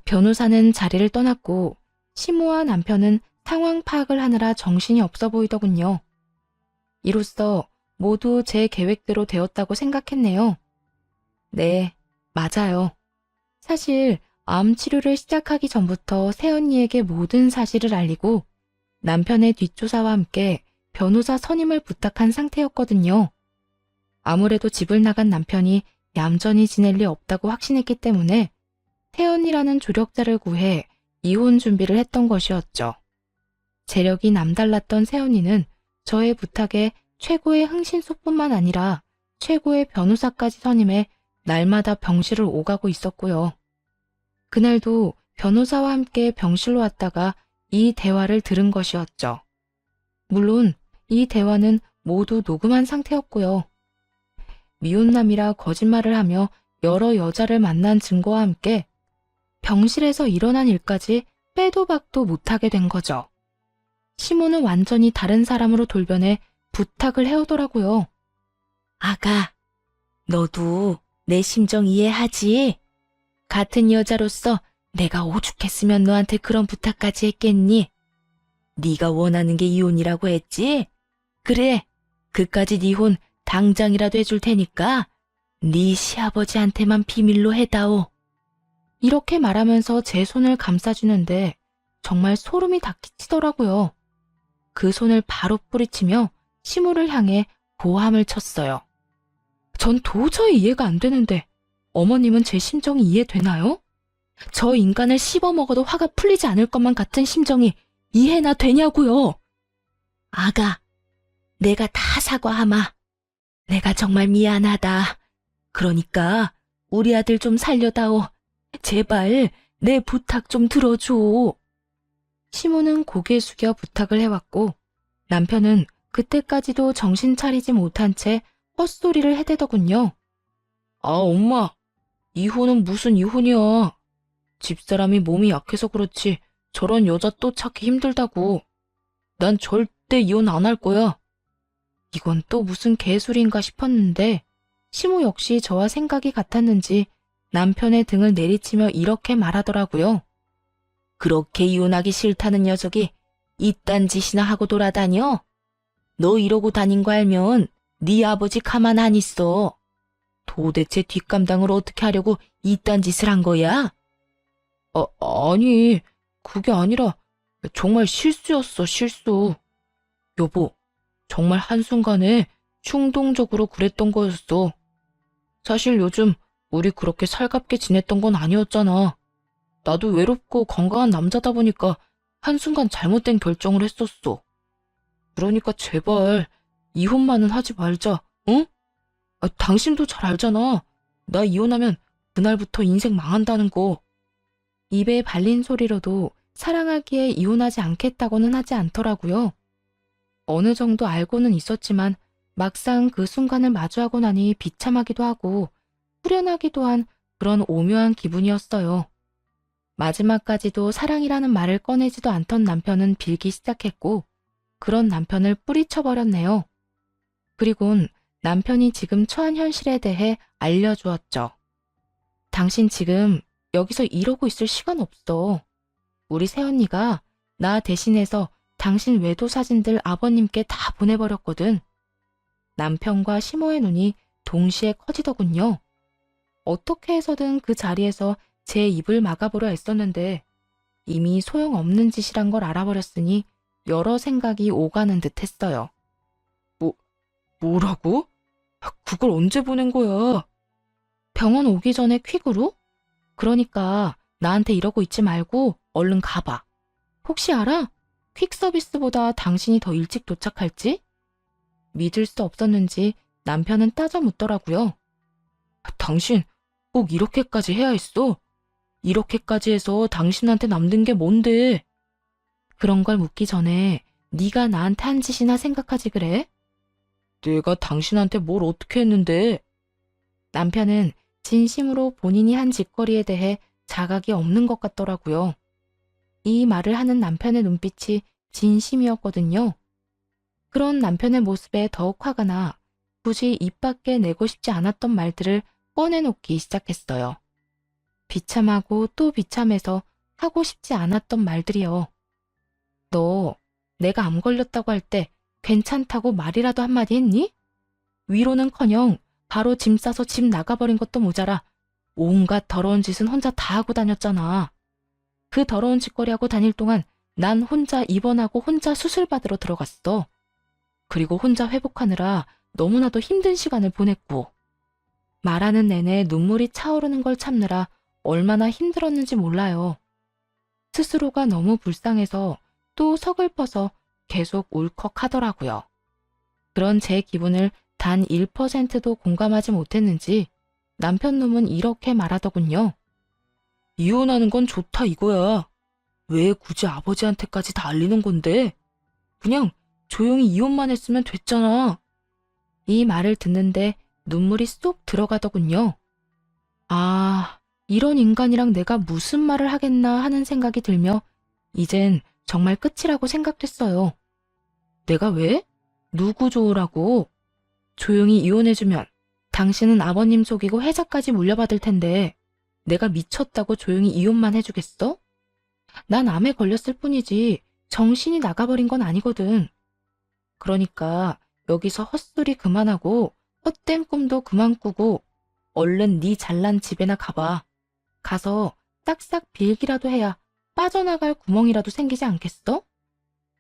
변호사는 자리를 떠났고 시모와 남편은 상황 파악을 하느라 정신이 없어 보이더군요. 이로써 모두 제 계획대로 되었다고 생각했네요. 네, 맞아요. 사실 암 치료를 시작하기 전부터 새언니에게 모든 사실을 알리고 남편의 뒷조사와 함께 변호사 선임을 부탁한 상태였거든요. 아무래도 집을 나간 남편이 얌전히 지낼 리 없다고 확신했기 때문에 새언니라는 조력자를 구해 이혼 준비를 했던 것이었죠. 재력이 남달랐던 새언니는 저의 부탁에 최고의 흥신소뿐만 아니라 최고의 변호사까지 선임해 날마다 병실을 오가고 있었고요. 그날도 변호사와 함께 병실로 왔다가 이 대화를 들은 것이었죠. 물론 이 대화는 모두 녹음한 상태였고요. 미혼남이라 거짓말을 하며 여러 여자를 만난 증거와 함께 병실에서 일어난 일까지 빼도 박도 못하게 된 거죠. 시모는 완전히 다른 사람으로 돌변해 부탁을 해오더라고요. 아가, 너도 내 심정 이해하지? 같은 여자로서 내가 오죽했으면 너한테 그런 부탁까지 했겠니? 네가 원하는 게 이혼이라고 했지? 그래, 그까짓 이혼 당장이라도 해줄 테니까 네 시아버지한테만 비밀로 해다오. 이렇게 말하면서 제 손을 감싸주는데 정말 소름이 다 끼치더라고요. 그 손을 바로 뿌리치며 시모를 향해 고함을 쳤어요. 전 도저히 이해가 안 되는데 어머님은 제 심정이 이해되나요? 저 인간을 씹어먹어도 화가 풀리지 않을 것만 같은 심정이 이해나 되냐고요. 아가, 내가 다 사과하마. 내가 정말 미안하다. 그러니까 우리 아들 좀 살려다오. 제발 내 부탁 좀 들어줘. 시모는 고개 숙여 부탁을 해왔고 남편은 그때까지도 정신 차리지 못한 채 헛소리를 해대더군요. 아, 엄마, 이혼은 무슨 이혼이야. 집사람이 몸이 약해서 그렇지 저런 여자 또 찾기 힘들다고. 난 절대 이혼 안 할 거야. 이건 또 무슨 개소리인가 싶었는데 시모 역시 저와 생각이 같았는지 남편의 등을 내리치며 이렇게 말하더라고요. 그렇게 이혼하기 싫다는 녀석이 이딴 짓이나 하고 돌아다녀? 너 이러고 다닌 거 알면 네 아버지 가만 안 있어. 도대체 뒷감당을 어떻게 하려고 이딴 짓을 한 거야? 아니, 그게 아니라 정말 실수였어, 실수. 여보, 정말 한순간에 충동적으로 그랬던 거였어. 사실 요즘 우리 그렇게 살갑게 지냈던 건 아니었잖아. 나도 외롭고 건강한 남자다 보니까 한순간 잘못된 결정을 했었어. 그러니까 제발 이혼만은 하지 말자, 응? 당신도 잘 알잖아. 나 이혼하면 그날부터 인생 망한다는 거. 입에 발린 소리로도 사랑하기에 이혼하지 않겠다고는 하지 않더라고요. 어느 정도 알고는 있었지만 막상 그 순간을 마주하고 나니 비참하기도 하고 후련하기도 한 그런 오묘한 기분이었어요. 마지막까지도 사랑이라는 말을 꺼내지도 않던 남편은 빌기 시작했고 그런 남편을 뿌리쳐버렸네요. 그리곤 남편이 지금 처한 현실에 대해 알려주었죠. 당신 지금 여기서 이러고 있을 시간 없어. 우리 새언니가 나 대신해서 당신 외도 사진들 아버님께 다 보내버렸거든. 남편과 시모의 눈이 동시에 커지더군요. 어떻게 해서든 그 자리에서 제 입을 막아보려 애썼는데 이미 소용없는 짓이란 걸 알아버렸으니 여러 생각이 오가는 듯 했어요. 뭐라고? 그걸 언제 보낸 거야? 병원 오기 전에 퀵으로? 그러니까 나한테 이러고 있지 말고 얼른 가봐. 혹시 알아? 퀵 서비스보다 당신이 더 일찍 도착할지? 믿을 수 없었는지 남편은 따져 묻더라고요. 당신 꼭 이렇게까지 해야 했어? 이렇게까지 해서 당신한테 남는 게 뭔데? 그런 걸 묻기 전에 네가 나한테 한 짓이나 생각하지 그래? 내가 당신한테 뭘 어떻게 했는데? 남편은 진심으로 본인이 한 짓거리에 대해 자각이 없는 것 같더라고요. 이 말을 하는 남편의 눈빛이 진심이었거든요. 그런 남편의 모습에 더욱 화가 나 굳이 입 밖에 내고 싶지 않았던 말들을 꺼내놓기 시작했어요. 비참하고 또 비참해서 하고 싶지 않았던 말들이요. 너 내가 암 걸렸다고 할 때 괜찮다고 말이라도 한마디 했니? 위로는커녕 바로 짐 싸서 집 나가버린 것도 모자라 온갖 더러운 짓은 혼자 다 하고 다녔잖아. 그 더러운 짓거리하고 다닐 동안 난 혼자 입원하고 혼자 수술받으러 들어갔어. 그리고 혼자 회복하느라 너무나도 힘든 시간을 보냈고 말하는 내내 눈물이 차오르는 걸 참느라 얼마나 힘들었는지 몰라요. 스스로가 너무 불쌍해서 또 서글퍼서 계속 울컥하더라고요. 그런 제 기분을 단 1%도 공감하지 못했는지 남편 놈은 이렇게 말하더군요. 이혼하는 건 좋다 이거야. 왜 굳이 아버지한테까지 다 알리는 건데? 그냥 조용히 이혼만 했으면 됐잖아. 이 말을 듣는데 눈물이 쏙 들어가더군요. 아, 이런 인간이랑 내가 무슨 말을 하겠나 하는 생각이 들며 이젠 정말 끝이라고 생각됐어요. 내가 왜? 누구 좋으라고? 조용히 이혼해주면 당신은 아버님 속이고 해자까지 물려받을 텐데 내가 미쳤다고 조용히 이혼만 해주겠어? 난 암에 걸렸을 뿐이지 정신이 나가버린 건 아니거든. 그러니까 여기서 헛소리 그만하고 헛된 꿈도 그만 꾸고 얼른 네 잘난 집에나 가봐. 가서 싹싹 빌기라도 해야 빠져나갈 구멍이라도 생기지 않겠어?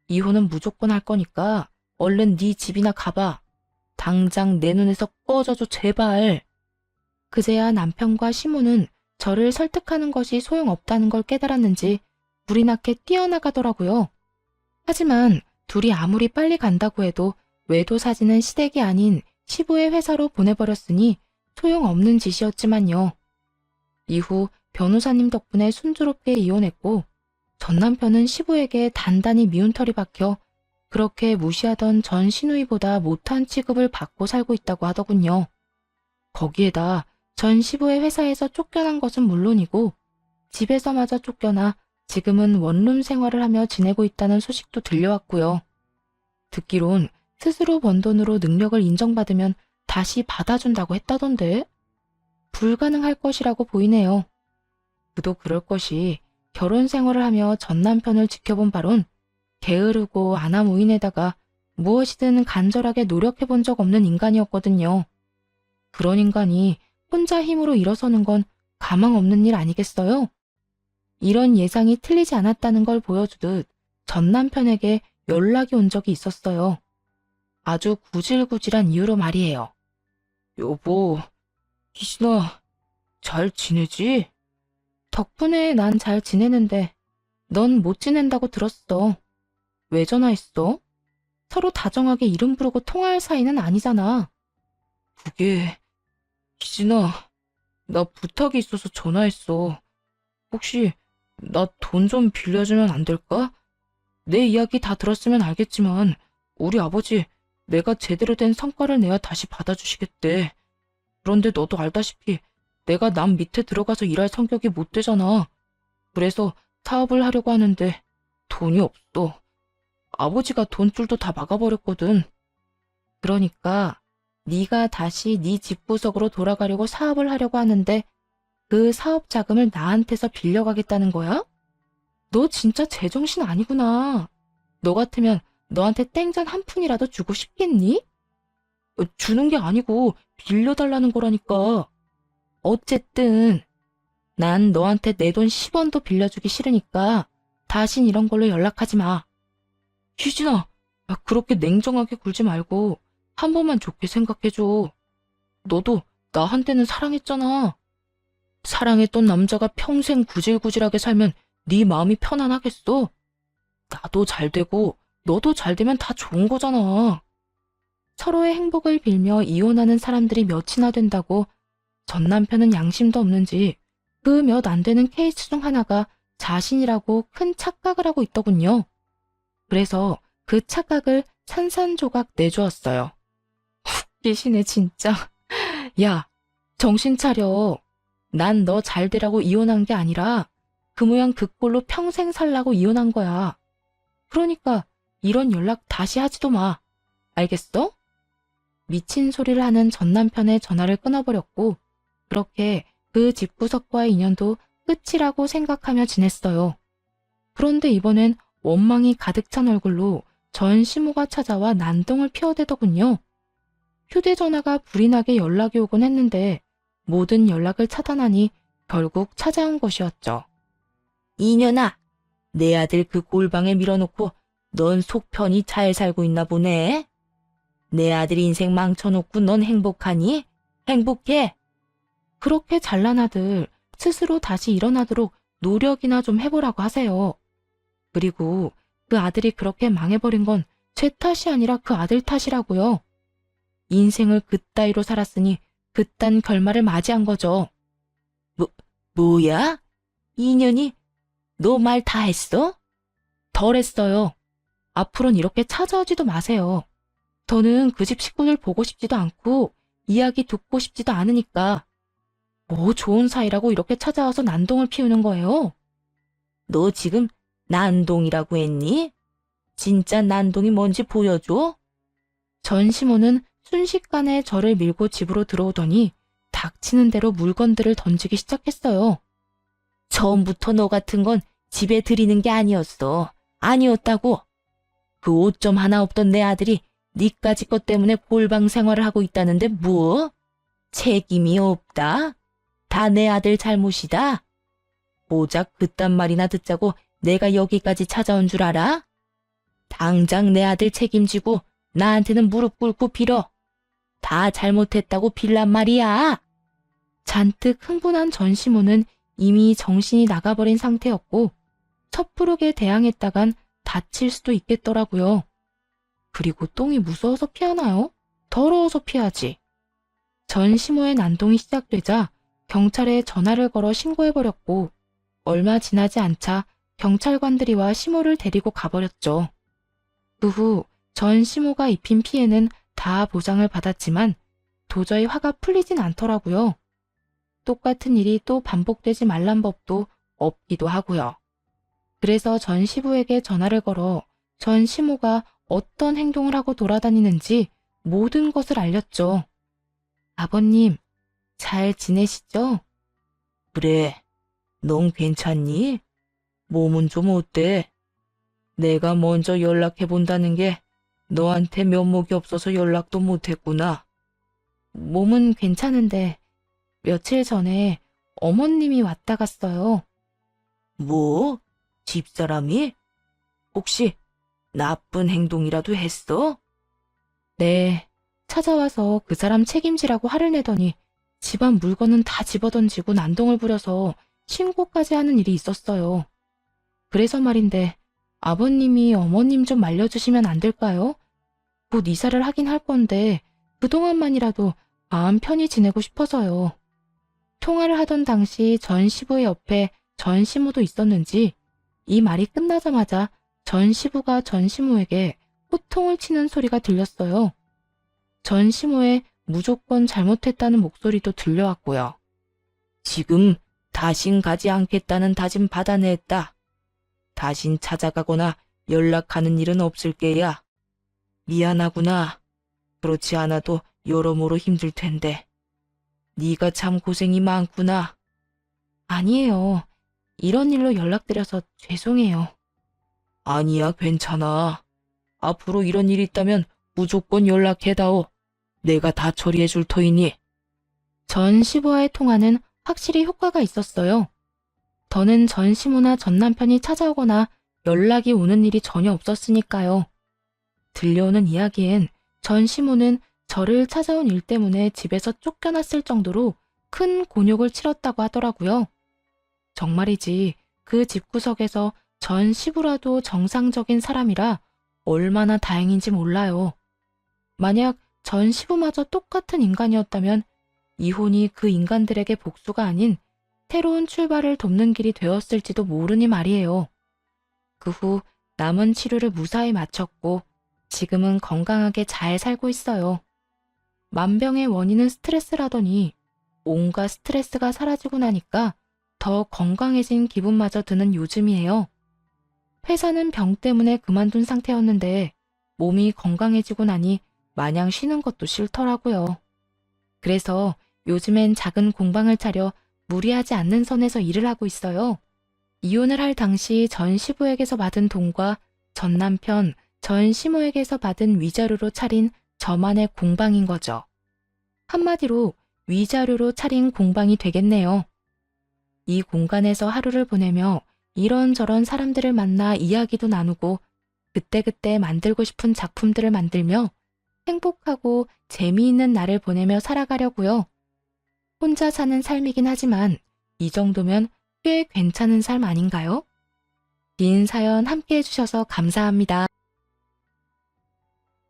이혼은 무조건 할 거니까 얼른 네 집이나 가봐. 당장 내 눈에서 꺼져줘 제발. 그제야 남편과 시모는 저를 설득하는 것이 소용없다는 걸 깨달았는지 불이 나게 뛰어나가더라고요. 하지만 둘이 아무리 빨리 간다고 해도 외도 사진은 시댁이 아닌 시부의 회사로 보내버렸으니 소용없는 짓이었지만요. 이후 변호사님 덕분에 순조롭게 이혼했고 전 남편은 시부에게 단단히 미운 털이 박혀 그렇게 무시하던 전 시누이보다 못한 취급을 받고 살고 있다고 하더군요. 거기에다 전 시부의 회사에서 쫓겨난 것은 물론이고 집에서마저 쫓겨나 지금은 원룸 생활을 하며 지내고 있다는 소식도 들려왔고요. 듣기론 스스로 번 돈으로 능력을 인정받으면 다시 받아준다고 했다던데 불가능할 것이라고 보이네요. 그도 그럴 것이 결혼 생활을 하며 전 남편을 지켜본 바론 게으르고 아나무인에다가 무엇이든 간절하게 노력해 본 적 없는 인간이었거든요. 그런 인간이 혼자 힘으로 일어서는 건 가망 없는 일 아니겠어요? 이런 예상이 틀리지 않았다는 걸 보여주듯 전 남편에게 연락이 온 적이 있었어요. 아주 구질구질한 이유로 말이에요. 여보, 희진아, 잘 지내지? 덕분에 난 잘 지내는데 넌 못 지낸다고 들었어. 왜 전화했어? 서로 다정하게 이름 부르고 통화할 사이는 아니잖아. 그게, 희진아, 나 부탁이 있어서 전화했어. 혹시 나 돈 좀 빌려주면 안 될까? 내 이야기 다 들었으면 알겠지만 우리 아버지 내가 제대로 된 성과를 내야 다시 받아주시겠대. 그런데 너도 알다시피 내가 남 밑에 들어가서 일할 성격이 못 되잖아. 그래서 사업을 하려고 하는데 돈이 없어. 아버지가 돈줄도 다 막아버렸거든. 그러니까 네가 다시 네 집구석으로 돌아가려고 사업을 하려고 하는데 그 사업 자금을 나한테서 빌려가겠다는 거야? 너 진짜 제정신 아니구나. 너 같으면 너한테 땡전 한 푼이라도 주고 싶겠니? 주는 게 아니고 빌려달라는 거라니까. 어쨌든 난 너한테 내 돈 10원도 빌려주기 싫으니까 다신 이런 걸로 연락하지 마. 희진아, 그렇게 냉정하게 굴지 말고 한 번만 좋게 생각해줘. 너도 나한테는 사랑했잖아. 사랑했던 남자가 평생 구질구질하게 살면 네 마음이 편안하겠어? 나도 잘 되고 너도 잘 되면 다 좋은 거잖아. 서로의 행복을 빌며 이혼하는 사람들이 몇이나 된다고 전 남편은 양심도 없는지 그 몇 안 되는 케이스 중 하나가 자신이라고 큰 착각을 하고 있더군요. 그래서 그 착각을 산산조각 내주었어요. 웃기시네 진짜. 야, 정신 차려. 난 너 잘 되라고 이혼한 게 아니라 그 모양 그 꼴로 평생 살라고 이혼한 거야. 그러니까 이런 연락 다시 하지도 마. 알겠어? 미친 소리를 하는 전 남편의 전화를 끊어버렸고 그렇게 그 집구석과의 인연도 끝이라고 생각하며 지냈어요. 그런데 이번엔 원망이 가득 찬 얼굴로 전 시모가 찾아와 난동을 피워대더군요. 휴대전화가 불이 나게 연락이 오곤 했는데 모든 연락을 차단하니 결국 찾아온 것이었죠. 이년아, 내 아들 그 골방에 밀어놓고 넌 속 편히 잘 살고 있나 보네. 내 아들 인생 망쳐놓고 넌 행복하니? 행복해? 그렇게 잘난 아들 스스로 다시 일어나도록 노력이나 좀 해보라고 하세요. 그리고 그 아들이 그렇게 망해버린 건 제 탓이 아니라 그 아들 탓이라고요. 인생을 그따위로 살았으니 그딴 결말을 맞이한 거죠. 뭐야? 이년이 너 말 다 했어? 덜 했어요. 앞으로는 이렇게 찾아오지도 마세요. 저는 그 집 식구들 보고 싶지도 않고 이야기 듣고 싶지도 않으니까. 뭐 좋은 사이라고 이렇게 찾아와서 난동을 피우는 거예요? 너 지금 난동이라고 했니? 진짜 난동이 뭔지 보여줘? 전 시모는 순식간에 저를 밀고 집으로 들어오더니 닥치는 대로 물건들을 던지기 시작했어요. 처음부터 너 같은 건 집에 들이는 게 아니었어. 아니었다고. 그 오점 하나 없던 내 아들이 니까지 것 때문에 골방 생활을 하고 있다는데 뭐? 책임이 없다? 다 내 아들 잘못이다? 고작 그딴 말이나 듣자고 내가 여기까지 찾아온 줄 알아? 당장 내 아들 책임지고 나한테는 무릎 꿇고 빌어. 다 잘못했다고 빌란 말이야. 잔뜩 흥분한 전시모는 이미 정신이 나가버린 상태였고 섣부르게 대항했다간 다칠 수도 있겠더라고요. 그리고 똥이 무서워서 피하나요? 더러워서 피하지. 전시모의 난동이 시작되자 경찰에 전화를 걸어 신고해버렸고 얼마 지나지 않자 경찰관들이 와 시모를 데리고 가버렸죠. 그 후 전시모가 입힌 피해는 다 보상을 받았지만 도저히 화가 풀리진 않더라고요. 똑같은 일이 또 반복되지 말란 법도 없기도 하고요. 그래서 전 시부에게 전화를 걸어 전 시모가 어떤 행동을 하고 돌아다니는지 모든 것을 알렸죠. 아버님, 잘 지내시죠? 그래, 넌 괜찮니? 몸은 좀 어때? 내가 먼저 연락해본다는 게 너한테 면목이 없어서 연락도 못했구나. 몸은 괜찮은데 며칠 전에 어머님이 왔다 갔어요. 뭐? 집사람이? 혹시 나쁜 행동이라도 했어? 네, 찾아와서 그 사람 책임지라고 화를 내더니 집안 물건은 다 집어던지고 난동을 부려서 신고까지 하는 일이 있었어요. 그래서 말인데 아버님이 어머님 좀 말려주시면 안 될까요? 곧 이사를 하긴 할 건데 그동안만이라도 마음 편히 지내고 싶어서요. 통화를 하던 당시 전 시부의 옆에 전 시모도 있었는지 이 말이 끝나자마자 전 시부가 전 시모에게 호통을 치는 소리가 들렸어요. 전 시모의 무조건 잘못했다는 목소리도 들려왔고요. 지금 다신 가지 않겠다는 다짐 받아냈다. 다신 찾아가거나 연락하는 일은 없을 게야. 미안하구나. 그렇지 않아도 여러모로 힘들 텐데. 네가 참 고생이 많구나. 아니에요. 이런 일로 연락드려서 죄송해요. 아니야, 괜찮아. 앞으로 이런 일 있다면 무조건 연락해다오. 내가 다 처리해 줄 터이니. 전 시부와의 통화는 확실히 효과가 있었어요. 더는 전 시모나 전 남편이 찾아오거나 연락이 오는 일이 전혀 없었으니까요. 들려오는 이야기엔 전 시모는 저를 찾아온 일 때문에 집에서 쫓겨났을 정도로 큰 곤욕을 치렀다고 하더라고요. 정말이지 그 집구석에서 전 시부라도 정상적인 사람이라 얼마나 다행인지 몰라요. 만약 전 시부마저 똑같은 인간이었다면 이혼이 그 인간들에게 복수가 아닌 새로운 출발을 돕는 길이 되었을지도 모르니 말이에요. 그 후 남은 치료를 무사히 마쳤고 지금은 건강하게 잘 살고 있어요. 만병의 원인은 스트레스라더니 온갖 스트레스가 사라지고 나니까 더 건강해진 기분마저 드는 요즘이에요. 회사는 병 때문에 그만둔 상태였는데 몸이 건강해지고 나니 마냥 쉬는 것도 싫더라고요. 그래서 요즘엔 작은 공방을 차려 무리하지 않는 선에서 일을 하고 있어요. 이혼을 할 당시 전 시부에게서 받은 돈과 전 남편, 전 시모에게서 받은 위자료로 차린 저만의 공방인 거죠. 한마디로 위자료로 차린 공방이 되겠네요. 이 공간에서 하루를 보내며 이런저런 사람들을 만나 이야기도 나누고 그때그때 만들고 싶은 작품들을 만들며 행복하고 재미있는 날을 보내며 살아가려고요. 혼자 사는 삶이긴 하지만 이 정도면 꽤 괜찮은 삶 아닌가요? 긴 사연 함께 해주셔서 감사합니다.